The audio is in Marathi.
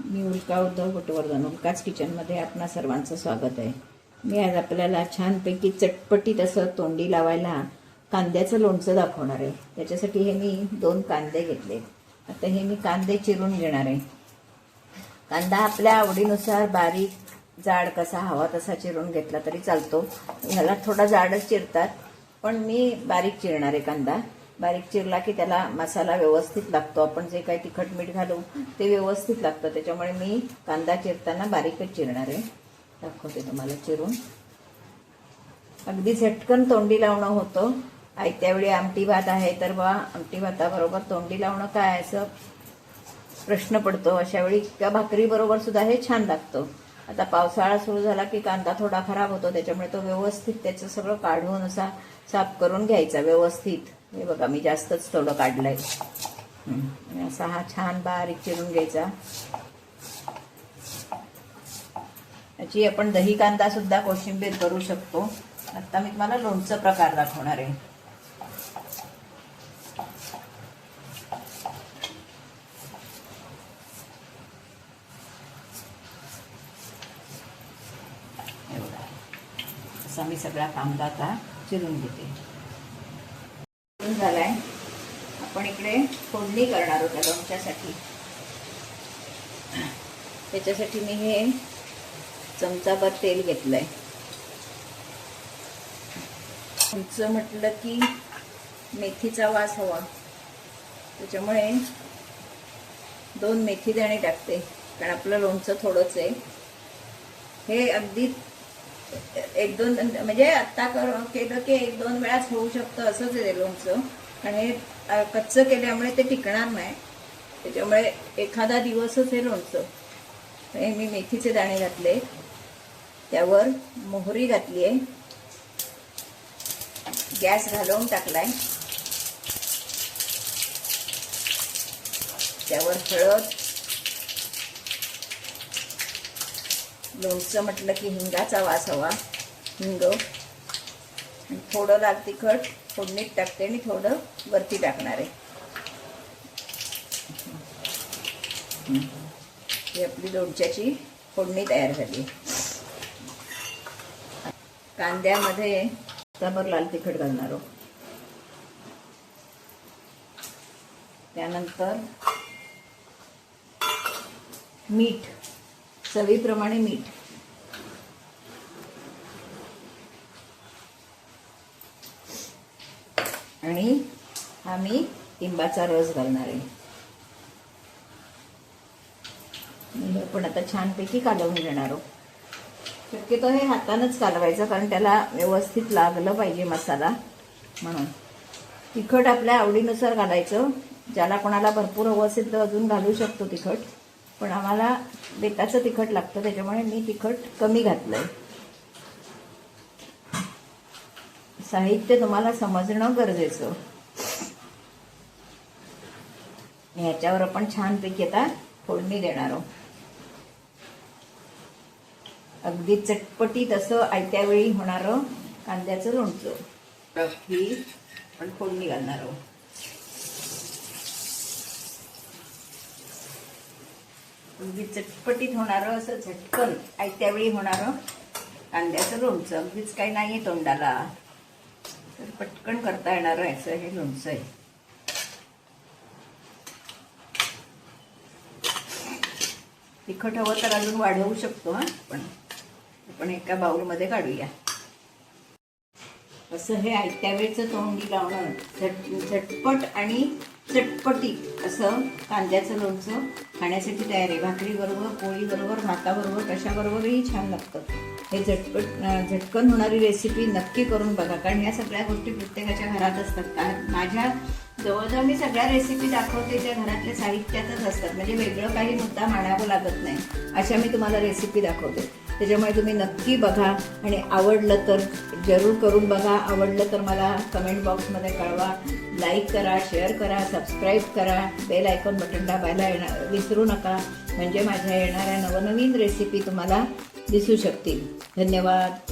मी उल्का उद्धव पटवर्धन उल्काच किचनमध्ये आपणा सर्वांचं स्वागत आहे. मी आज आपल्याला छानपैकी चटपटीत असं तोंडी लावायला कांद्याचं लोणचं दाखवणार आहे. त्याच्यासाठी हे मी 2 कांदे घेतले. आता हे मी कांदे चिरून घेणार आहे. कांदा आपल्या आवडीनुसार बारीक जाड कसा हवा तसा चिरून घेतला तरी चालतो. ह्याला थोडा जाडच चिरतात, पण मी बारीक चिरणार आहे कांदा. बारीक चिरला की त्याला मसाला व्यवस्थित लागतो. आपण जे काही तिखट मीठ घालू ते व्यवस्थित लागतं. त्याच्यामुळे मी कांदा चिरताना बारीकच चिरणार आहे. दाखवते तुम्हाला चिरून. अगदी झटकन तोंडी लावणं होतं. आयत्या वेळी आमटी भात आहे तर बा आमटी भाताबरोबर तोंडी लावणं काय असं प्रश्न पडतो. अशा वेळी त्या भाकरी बरोबर सुद्धा हे छान लागतं. आता पावसाळा सुरू झाला की कांदा थोडा खराब होतो, त्याच्यामुळे तो व्यवस्थित त्याचं सगळं काढून असा साफ करून घ्यायचा व्यवस्थित. हे बघा मी जास्तच थोडं काढलंय. असा हा छान बारीक चिरून घ्यायचा. याची आपण दही कांदा सुद्धा कोशिंबीर करू शकतो. आता मी तुम्हाला लोणचं प्रकार दाखवणार आहे. असा मी सगळा कांदा आता चिरून घेते. झालाय. आपण इकडे फोडणी करणार होत्या लोणच्यासाठी. त्याच्यासाठी मी हे चमचाभर तेल घेतलंय. लोणचं म्हटलं की मेथीचा वास हवा, त्याच्यामुळे 2 मेथी दाणे टाकते, कारण आपलं लोणचं थोडंच आहे. हे अगदी 1-2 म्हणजे आत्ता केलं की 1-2 वेळाच होऊ शकतं असंच आहे लोणचं. आणि हे कच्चं केल्यामुळे ते टिकणार नाही, त्याच्यामुळे एखादा दिवसच हे लोणचं. हे मी मेथीचे दाणे घातले, त्यावर मोहरी घातली आहे, गॅस घालवून टाकलाय, त्यावर हळद. लोणचं म्हटलं की हिंगाचा वास हवा, हिंग. थोडं लाल तिखट फोडणीत टाकते आणि थोडं वरती टाकणार आहे. ही आपली लोणच्याची फोडणी तयार झाली. कांद्यामध्ये चमर लाल तिखट घालणार आहोत. त्यानंतर मीठ, चवीप्रमाणे मीठ. आणि हा मी लिंबाचा रस घालणार आहे. आपण आता छानपैकी कालवून घेणार आहोत. शक्यतो हे हातानंच कालवायचं, कारण त्याला व्यवस्थित लागलं पाहिजे मसाला म्हणून. तिखट आपल्या आवडीनुसार घालायचं. ज्याला कोणाला भरपूर हवं असेल तर अजून घालू शकतो तिखट, पण आम्हाला बेताचं तिखट लागतं, त्याच्यामुळे मी तिखट कमी घातलंय. साहित्य तुम्हाला समजणं गरजेचं. ह्याच्यावर आपण छानपैकी आता फोडणी देणार आहोत. अगदी चटपटीत असं आयत्या वेळी होणारं कांद्याचं लोणचं. ही आपण फोडणी घालणार आहोत. अगदी चटपटीत होणारं असं झटकन आयत्या वेळी होणारं कांद्याचं लोणचं. अगदीच काही नाहीये तोंडाला, तर पटकन करता येणार असं हे लोणचं आहे. तिखट हवं तर अजून वाढवू शकतो. पण आपण एका बाउलमध्ये काढूया. असं हे आयत्या वेळचं तोंडी लावणं झटपट आणि चटपटीत असं कांद्याचं लोणचं खाण्यासाठी तयार आहे. भाकरीबरोबर, पोळीबरोबर, भाताबरोबर, कशाबरोबरही छान लागतं. हे झटकन होणारी रेसिपी नक्की करून बघा, कारण या सगळ्या गोष्टी प्रत्येकाच्या घरात असतात. कारण माझ्या जवळजवळ मी सगळ्या रेसिपी दाखवते ज्या घरातल्या साहित्यातच असतात, म्हणजे वेगळं काही मुद्दा मांडावं लागत नाही, अशा मी तुम्हाला रेसिपी दाखवते. त्याच्यामुळे तुम्ही नक्की बघा आणि आवडलं तर जरूर करून बघा. आवडलं तर मला कमेंट बॉक्समध्ये कळवा. लाईक करा, शेअर करा, सबस्क्राईब करा, बेल आयकॉन बटन दाबायला विसरू नका, म्हणजे माझ्या येणाऱ्या नवनवीन रेसिपी तुम्हाला दिसू शकतील. धन्यवाद.